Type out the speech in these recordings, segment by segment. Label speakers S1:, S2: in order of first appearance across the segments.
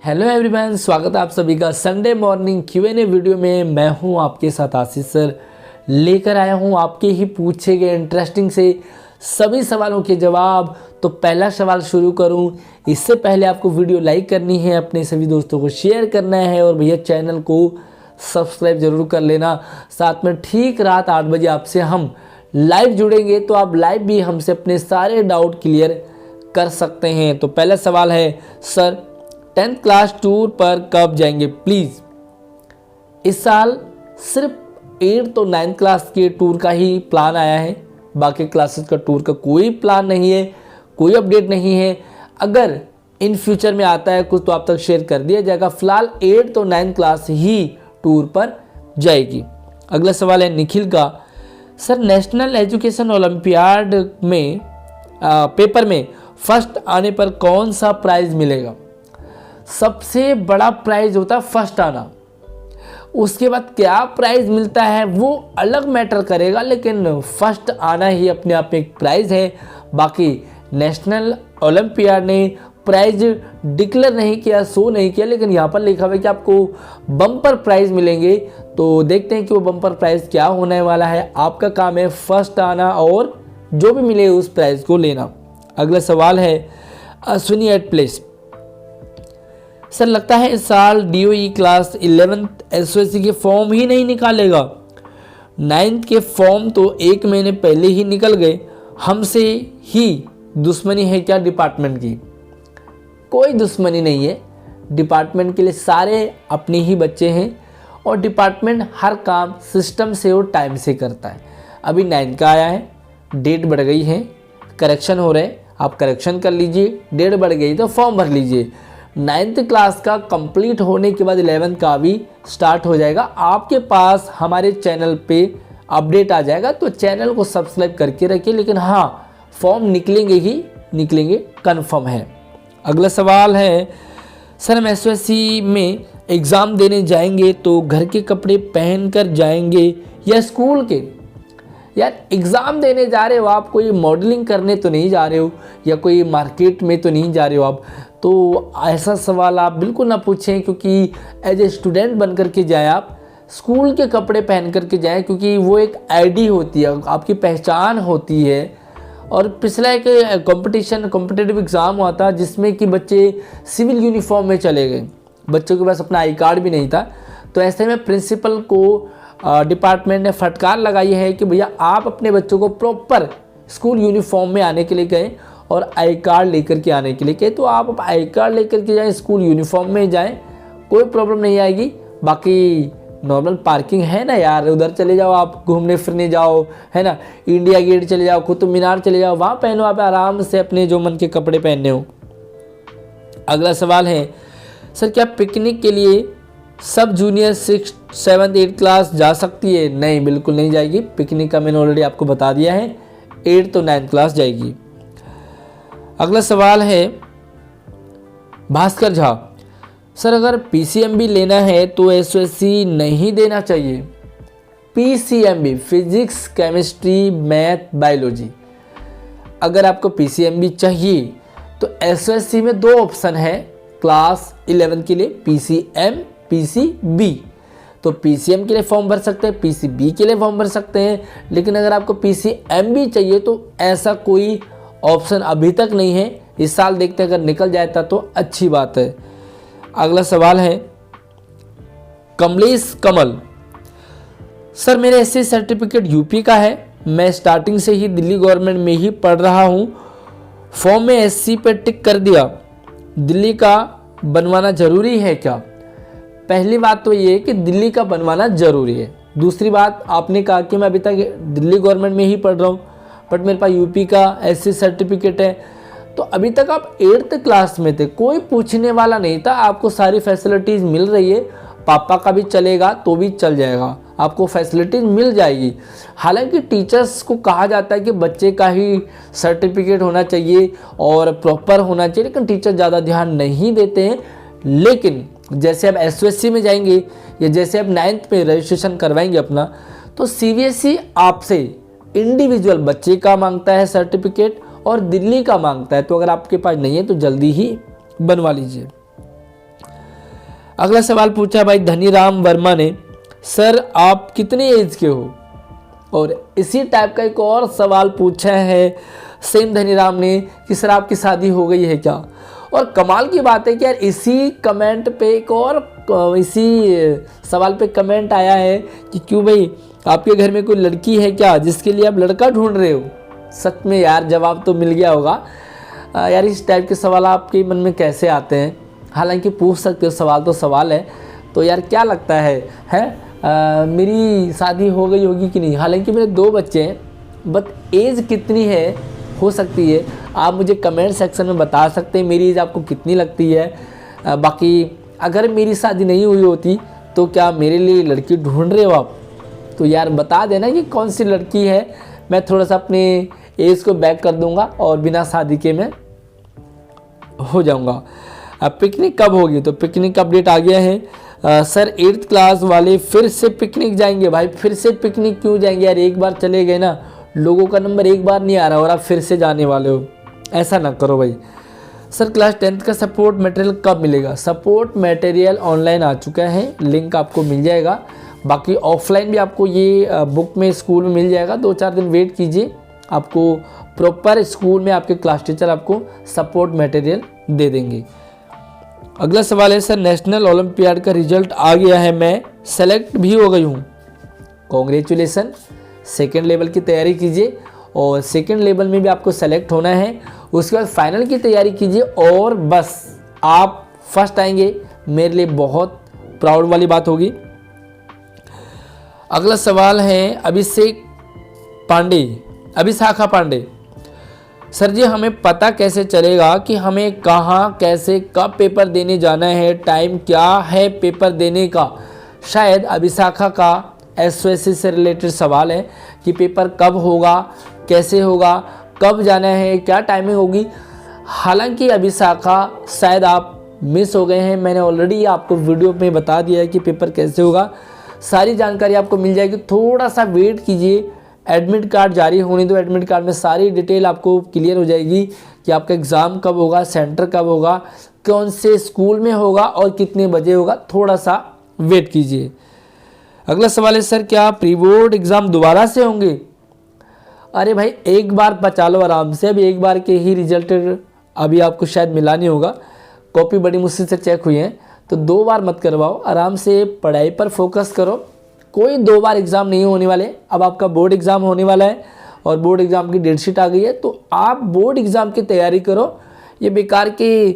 S1: Hello everyone, स्वागत है आप सभी का संडे मॉर्निंग Q&A वीडियो में। मैं हूं आपके साथ आशीष सर, लेकर आया हूं आपके ही पूछे गए इंटरेस्टिंग से सभी सवालों के जवाब। तो पहला सवाल शुरू करूं, इससे पहले आपको वीडियो लाइक करनी है, अपने सभी दोस्तों को शेयर करना है और भैया चैनल को सब्सक्राइब जरूर कर लेना। साथ में ठीक रात 8 बजे आपसे हम लाइव जुड़ेंगे, तो आप लाइव भी हमसे अपने सारे डाउट क्लियर कर सकते हैं। तो पहला सवाल है, सर 10th क्लास टूर पर कब जाएंगे प्लीज़। इस साल सिर्फ 8th और 9th क्लास के टूर का ही प्लान आया है, बाकी क्लासेस का टूर का कोई प्लान नहीं है, कोई अपडेट नहीं है। अगर इन फ्यूचर में आता है कुछ तो आप तक शेयर कर दिया जाएगा। फिलहाल 8th और 9th क्लास ही टूर पर जाएगी। अगला सवाल है निखिल का, सर नेशनल एजुकेशन ओलंपियाड में पेपर में फर्स्ट आने पर कौन सा प्राइज मिलेगा। सबसे बड़ा प्राइज होता है फर्स्ट आना, उसके बाद क्या प्राइज मिलता है वो अलग मैटर करेगा, लेकिन फर्स्ट आना ही अपने आप में एक प्राइज है। बाकी नेशनल ओलंपियाड ने प्राइज डिक्लेयर नहीं किया, शो नहीं किया, लेकिन यहाँ पर लिखा हुआ है कि आपको बम्पर प्राइज मिलेंगे। तो देखते हैं कि वो बम्पर प्राइज क्या होने वाला है। आपका काम है फर्स्ट आना और जो भी मिले उस प्राइज को लेना। अगला सवाल है अश्विनी एट प्लेस, सर लगता है इस साल DOE क्लास 11th SOSC के फॉर्म ही नहीं निकालेगा। 9th के फॉर्म तो 1 महीने पहले ही निकल गए, हमसे ही दुश्मनी है क्या डिपार्टमेंट की। कोई दुश्मनी नहीं है, डिपार्टमेंट के लिए सारे अपने ही बच्चे हैं और डिपार्टमेंट हर काम सिस्टम से और टाइम से करता है। अभी 9th का आया है, डेट बढ़ गई है, करेक्शन हो रहे, आप करेक्शन कर लीजिए, डेट बढ़ गई तो फॉर्म भर लीजिए। 9th क्लास का कंप्लीट होने के बाद 11th का भी स्टार्ट हो जाएगा। आपके पास हमारे चैनल पे अपडेट आ जाएगा, तो चैनल को सब्सक्राइब करके रखिए। लेकिन हाँ, फॉर्म निकलेंगे ही निकलेंगे, कंफर्म है। अगला सवाल है, सर हम SOSC में एग्ज़ाम देने जाएंगे तो घर के कपड़े पहन कर जाएंगे या स्कूल के। यार एग्ज़ाम देने जा रहे हो आप, कोई मॉडलिंग करने तो नहीं जा रहे हो या कोई मार्केट में तो नहीं जा रहे हो आप, तो ऐसा सवाल आप बिल्कुल ना पूछें। क्योंकि एज ए स्टूडेंट बन कर के जाएँ, आप स्कूल के कपड़े पहन कर के जाएँ, क्योंकि वो एक आईडी होती है, आपकी पहचान होती है। और पिछला एक कॉम्पिटिटिव एग्ज़ाम हुआ था जिसमें कि बच्चे सिविल यूनिफॉर्म में चले गए, बच्चों के पास अपना आई कार्ड भी नहीं था। तो ऐसे में प्रिंसिपल को डिपार्टमेंट ने फटकार लगाई है कि भैया आप अपने बच्चों को प्रॉपर स्कूल यूनिफॉर्म में आने के लिए कहें और आई कार्ड लेकर के आने के लिए कहें। तो आप आई कार्ड लेकर के जाएं, स्कूल यूनिफॉर्म में जाएं, कोई प्रॉब्लम नहीं आएगी। बाकी नॉर्मल पार्किंग है ना यार, उधर चले जाओ, आप घूमने फिरने जाओ, है ना, इंडिया गेट चले जाओ, कुतुब मीनार चले जाओ, वहाँ पहनो आप आराम से अपने जो मन के कपड़े पहनने हो। अगला सवाल है, सर क्या पिकनिक के लिए सब junior 6th 7th 8th class जा सकती है। नहीं, बिल्कुल नहीं जाएगी। पिकनिक का मैंने ऑलरेडी आपको बता दिया है, 8th तो 9th क्लास जाएगी। अगला सवाल है भास्कर झा, सर अगर PCMB लेना है तो SOSC नहीं देना चाहिए। PCMB physics chemistry math biology, अगर आपको PCMB चाहिए तो SOSC में 2 ऑप्शन है क्लास 11 के लिए, PCM PCB। तो PCM के लिए फॉर्म भर सकते हैं, PCB के लिए फॉर्म भर सकते हैं। लेकिन अगर आपको PCMB चाहिए तो ऐसा कोई ऑप्शन अभी तक नहीं है। इस साल देखते हैं, अगर निकल जाता तो अच्छी बात है। अगला सवाल है कमलेश कमल, सर मेरे SC सर्टिफिकेट UP का है, मैं स्टार्टिंग से ही दिल्ली गवर्नमेंट में ही पढ़ रहा हूँ, फॉर्म में SC पे टिक कर दिया, दिल्ली का बनवाना ज़रूरी है क्या। पहली बात तो ये है कि दिल्ली का बनवाना ज़रूरी है। दूसरी बात, आपने कहा कि मैं अभी तक दिल्ली गवर्नमेंट में ही पढ़ रहा हूँ बट मेरे पास UP का SC सर्टिफिकेट है, तो अभी तक आप 8th क्लास में थे, कोई पूछने वाला नहीं था, आपको सारी फैसिलिटीज़ मिल रही है। पापा का भी चलेगा तो भी चल जाएगा, आपको फैसिलिटीज़ मिल जाएगी। हालांकि टीचर्स को कहा जाता है कि बच्चे का ही सर्टिफिकेट होना चाहिए और प्रॉपर होना चाहिए, लेकिन टीचर ज़्यादा ध्यान नहीं देते हैं। लेकिन जैसे आप SOSC में जाएंगे या जैसे आप 9th में रजिस्ट्रेशन करवाएंगे अपना, तो CBSE आपसे इंडिविजुअल बच्चे का मांगता है सर्टिफिकेट और दिल्ली का मांगता है। तो अगर आपके पास नहीं है तो जल्दी ही बनवा लीजिए। अगला सवाल पूछा भाई धनीराम वर्मा ने, सर आप कितने एज के हो। और इसी टाइप का एक और सवाल पूछा है सेम धनीराम ने कि सर आपकी शादी हो गई है क्या। और कमाल की बात है कि यार इसी कमेंट पे एक और इसी सवाल पे कमेंट आया है कि क्यों भाई आपके घर में कोई लड़की है क्या जिसके लिए आप लड़का ढूंढ रहे हो। सच में यार जवाब तो मिल गया होगा। यार इस टाइप के सवाल आपके मन में कैसे आते हैं। हालांकि पूछ सकते हो, सवाल तो सवाल है। तो यार क्या लगता है मेरी शादी हो गई होगी कि नहीं। हालांकि मेरे 2 बच्चे हैं, बट एज कितनी है हो सकती है आप मुझे कमेंट सेक्शन में बता सकते हैं मेरी एज आपको कितनी लगती है। बाकी अगर मेरी शादी नहीं हुई होती तो क्या मेरे लिए लड़की ढूंढ रहे हो आप, तो यार बता देना कि कौन सी लड़की है। मैं थोड़ा सा अपने एज को बैक कर दूंगा और बिना शादी के मैं हो जाऊंगा। अब पिकनिक कब होगी, तो पिकनिक का अपडेट आ गया है। सर 8th क्लास वाले फिर से पिकनिक जाएंगे। भाई फिर से पिकनिक क्यों जाएंगे यार, एक बार चले गए ना, लोगों का नंबर एक बार नहीं आ रहा और आप फिर से जाने वाले हो, ऐसा ना करो भाई। सर क्लास 10th का सपोर्ट मटेरियल कब मिलेगा। सपोर्ट मटेरियल ऑनलाइन आ चुका है, लिंक आपको मिल जाएगा। बाकी ऑफलाइन भी आपको ये बुक में स्कूल में मिल जाएगा। 2-4 दिन वेट कीजिए, आपको प्रॉपर स्कूल में आपके क्लास टीचर आपको सपोर्ट मटेरियल दे देंगे। अगला सवाल है, सर नेशनल ओलंपियाड का रिजल्ट आ गया है, मैं सेलेक्ट भी हो गई हूँ। कॉन्ग्रेचुलेसन, 2nd लेवल की तैयारी कीजिए और 2nd लेवल में भी आपको सेलेक्ट होना है। उसके बाद फाइनल की तैयारी कीजिए और बस आप फर्स्ट आएंगे, मेरे लिए बहुत प्राउड वाली बात होगी। अगला सवाल है अभिशाखा पांडे, सर जी हमें पता कैसे चलेगा कि हमें कहाँ कैसे कब पेपर देने जाना है, टाइम क्या है पेपर देने का। शायद अभिशाखा का एसओएससी से रिलेटेड सवाल है कि पेपर कब होगा, कैसे होगा, कब जाना है, क्या टाइमिंग होगी। हालांकि अभिशाखा शायद आप मिस हो गए हैं, मैंने ऑलरेडी आपको वीडियो में बता दिया है कि पेपर कैसे होगा, सारी जानकारी आपको मिल जाएगी। थोड़ा सा वेट कीजिए, एडमिट कार्ड जारी होने दो, एडमिट कार्ड में सारी डिटेल आपको क्लियर हो जाएगी कि आपका एग्ज़ाम कब होगा, सेंटर कब होगा, कौन से स्कूल में होगा और कितने बजे होगा। थोड़ा सा वेट कीजिए। अगला सवाल है, सर क्या प्री बोर्ड एग्ज़ाम दोबारा से होंगे। अरे भाई एक बार बचा लो आराम से, अभी एक बार के ही रिजल्ट अभी आपको शायद मिला नहीं होगा, कॉपी बड़ी मुश्किल से चेक हुई है, तो 2 बार मत करवाओ, आराम से पढ़ाई पर फोकस करो। कोई 2 बार एग्ज़ाम नहीं होने वाले। अब आपका बोर्ड एग्ज़ाम होने वाला है और बोर्ड एग्ज़ाम की डेट शीट आ गई है, तो आप बोर्ड एग्ज़ाम की तैयारी करो। ये बेकार के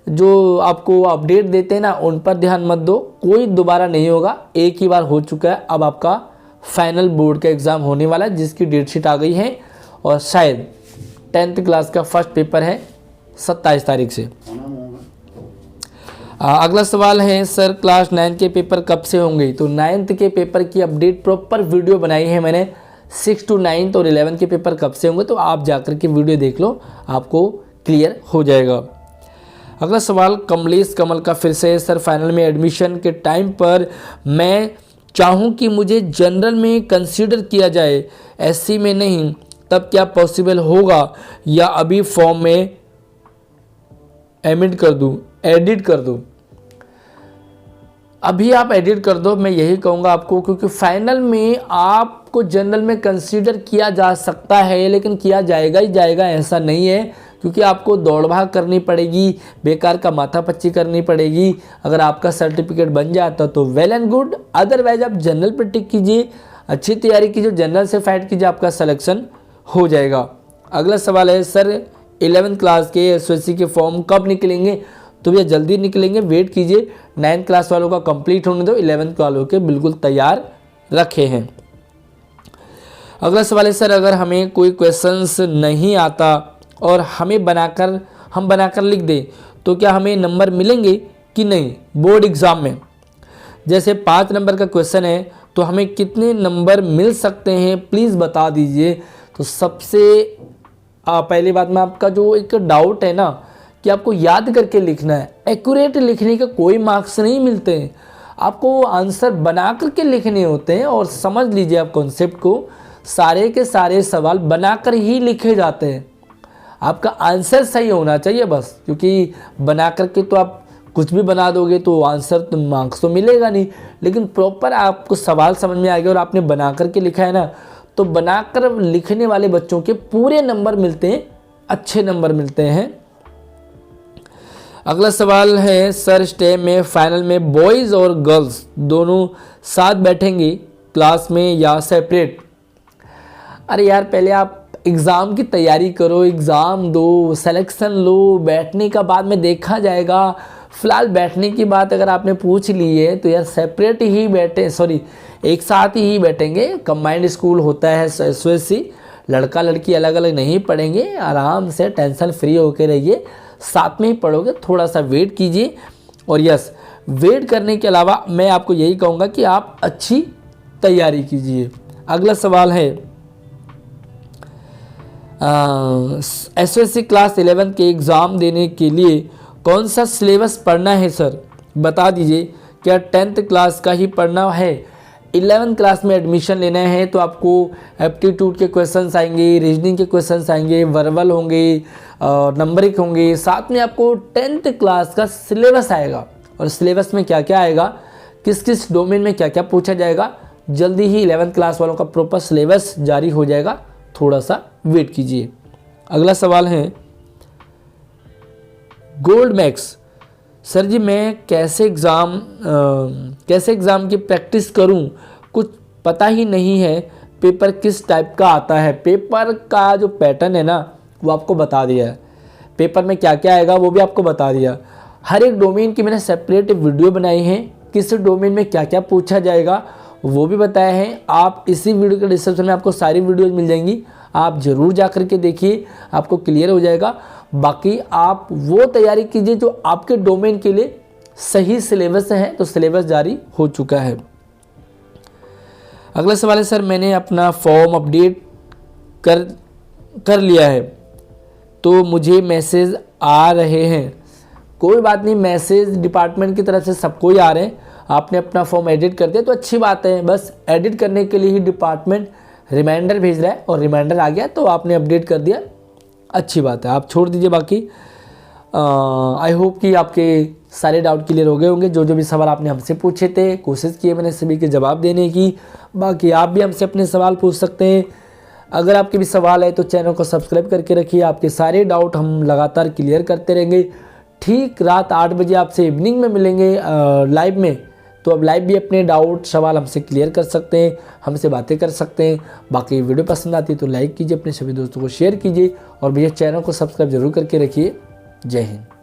S1: जो आपको अपडेट देते हैं ना, उन पर ध्यान मत दो। कोई दोबारा नहीं होगा, एक ही बार हो चुका है। अब आपका फाइनल बोर्ड का एग्ज़ाम होने वाला है जिसकी डेट शीट आ गई है और शायद 10th क्लास का फर्स्ट पेपर है 27 तारीख से। अगला सवाल है, सर क्लास 9 के पेपर कब से होंगे। तो 9th के पेपर की अपडेट प्रॉपर वीडियो बनाई है मैंने, 6 to 9 और 11 के पेपर कब से होंगे, तो आप जाकर के वीडियो देख लो, आपको क्लियर हो जाएगा। अगला सवाल कमलेश कमल का फिर से, सर फाइनल में एडमिशन के टाइम पर मैं चाहूँ कि मुझे जनरल में कंसीडर किया जाए, एससी में नहीं, तब क्या पॉसिबल होगा या अभी फॉर्म में एडिट कर दूँ। अभी आप एडिट कर दो, मैं यही कहूँगा आपको, क्योंकि फाइनल में आपको जनरल में कंसीडर किया जा सकता है, लेकिन किया जाएगा ही जाएगा ऐसा नहीं है, क्योंकि आपको दौड़ भाग करनी पड़ेगी, बेकार का माथापच्ची करनी पड़ेगी। अगर आपका सर्टिफिकेट बन जाता तो वेल एंड गुड, अदरवाइज आप जनरल पे टिक कीजिए, अच्छी तैयारी कीजिए, जनरल से फाइट कीजिए, आपका सिलेक्शन हो जाएगा। अगला सवाल है, सर 11th क्लास के एसओएससी के फॉर्म कब निकलेंगे। तो भैया जल्दी निकलेंगे, वेट कीजिए। 9th क्लास वालों का कंप्लीट होने दो, 11th वालों के बिल्कुल तैयार रखे हैं। अगला सवाल है, सर अगर हमें कोई क्वेश्चंस नहीं आता और हम बनाकर लिख दें तो क्या हमें नंबर मिलेंगे कि नहीं बोर्ड एग्ज़ाम में। जैसे 5 नंबर का क्वेश्चन है तो हमें कितने नंबर मिल सकते हैं, प्लीज़ बता दीजिए। तो सबसे पहली बात में आपका जो एक डाउट है ना कि आपको याद करके लिखना है, एक्यूरेट लिखने के कोई मार्क्स नहीं मिलते हैं, आपको आंसर बना करके लिखने होते हैं। और समझ लीजिए आप कॉन्सेप्ट को, सारे के सारे सवाल बनाकर ही लिखे जाते हैं, आपका आंसर सही होना चाहिए बस, क्योंकि बना करके तो आप कुछ भी बना दोगे तो आंसर तो मार्क्स तो मिलेगा नहीं, लेकिन प्रॉपर आपको सवाल समझ में आ गया और आपने बना करके लिखा है ना, तो बनाकर लिखने वाले बच्चों के पूरे नंबर मिलते हैं, अच्छे नंबर मिलते हैं। अगला सवाल है, सर स्टेम में फाइनल में बॉयज़ और गर्ल्स दोनों साथ बैठेंगे क्लास में या सेपरेट? अरे यार, पहले आप एग्ज़ाम की तैयारी करो, एग्ज़ाम दो, सिलेक्शन लो, बैठने का बाद में देखा जाएगा। फ़िलहाल बैठने की बात अगर आपने पूछ ली है तो यार सेपरेट ही बैठे, सॉरी एक साथ ही बैठेंगे। कंबाइंड स्कूल होता है SOSC, लड़का लड़की अलग अलग नहीं पढ़ेंगे, आराम से टेंशन फ्री होकर रहिए, साथ में ही पढ़ोगे। थोड़ा सा वेट कीजिए, और यस, वेट करने के अलावा मैं आपको यही कहूँगा कि आप अच्छी तैयारी कीजिए। अगला सवाल है, SOSC क्लास 11 के एग्ज़ाम देने के लिए कौन सा सिलेबस पढ़ना है सर, बता दीजिए। क्या 10th क्लास का ही पढ़ना है? 11th क्लास में एडमिशन लेना है तो आपको एप्टीट्यूड के क्वेश्चंस आएंगे, रीजनिंग के क्वेश्चंस आएंगे, वर्बल होंगे, नंबरिक होंगे, साथ में आपको 10th क्लास का सिलेबस आएगा। और सिलेबस में क्या क्या आएगा, किस किस डोमेन में क्या क्या पूछा जाएगा, जल्दी ही 11th क्लास वालों का प्रॉपर सिलेबस जारी हो जाएगा, थोड़ा सा वेट कीजिए। अगला सवाल है, गोल्ड मैक्स सर जी मैं कैसे एग्ज़ाम की प्रैक्टिस करूं, कुछ पता ही नहीं है, पेपर किस टाइप का आता है? पेपर का जो पैटर्न है ना वो आपको बता दिया है, पेपर में क्या क्या आएगा वो भी आपको बता दिया। हर एक डोमेन की मैंने सेपरेट वीडियो बनाई है, किस डोमेन में क्या क्या पूछा जाएगा वो भी बताया है। आप इसी वीडियो के डिस्क्रिप्शन में आपको सारी वीडियोज मिल जाएंगी, आप ज़रूर जा कर के देखिए, आपको क्लियर हो जाएगा। बाकी आप वो तैयारी कीजिए जो आपके डोमेन के लिए सही सिलेबस है, तो सिलेबस जारी हो चुका है। अगला सवाल है, सर मैंने अपना फॉर्म अपडेट कर लिया है तो मुझे मैसेज आ रहे हैं। कोई बात नहीं, मैसेज डिपार्टमेंट की तरफ से सबको ही आ रहे हैं। आपने अपना फॉर्म एडिट कर दिया तो अच्छी बात है, बस एडिट करने के लिए ही डिपार्टमेंट रिमाइंडर भेज रहा है और रिमाइंडर आ गया तो आपने अपडेट कर दिया, अच्छी बात है, आप छोड़ दीजिए। बाकी आई होप कि आपके सारे डाउट क्लियर हो गए होंगे। जो जो भी सवाल आपने हमसे पूछे थे, कोशिश की है मैंने सभी के जवाब देने की। बाकी आप भी हमसे अपने सवाल पूछ सकते हैं। अगर आपके भी सवाल है तो चैनल को सब्सक्राइब करके रखिए, आपके सारे डाउट हम लगातार क्लियर करते रहेंगे। ठीक रात 8 बजे आपसे इवनिंग में मिलेंगे लाइव में, तो अब लाइव भी अपने डाउट सवाल हमसे क्लियर कर सकते हैं, हमसे बातें कर सकते हैं। बाकी वीडियो पसंद आती है तो लाइक कीजिए, अपने सभी दोस्तों को शेयर कीजिए और भैया चैनल को सब्सक्राइब जरूर करके रखिए। जय हिंद।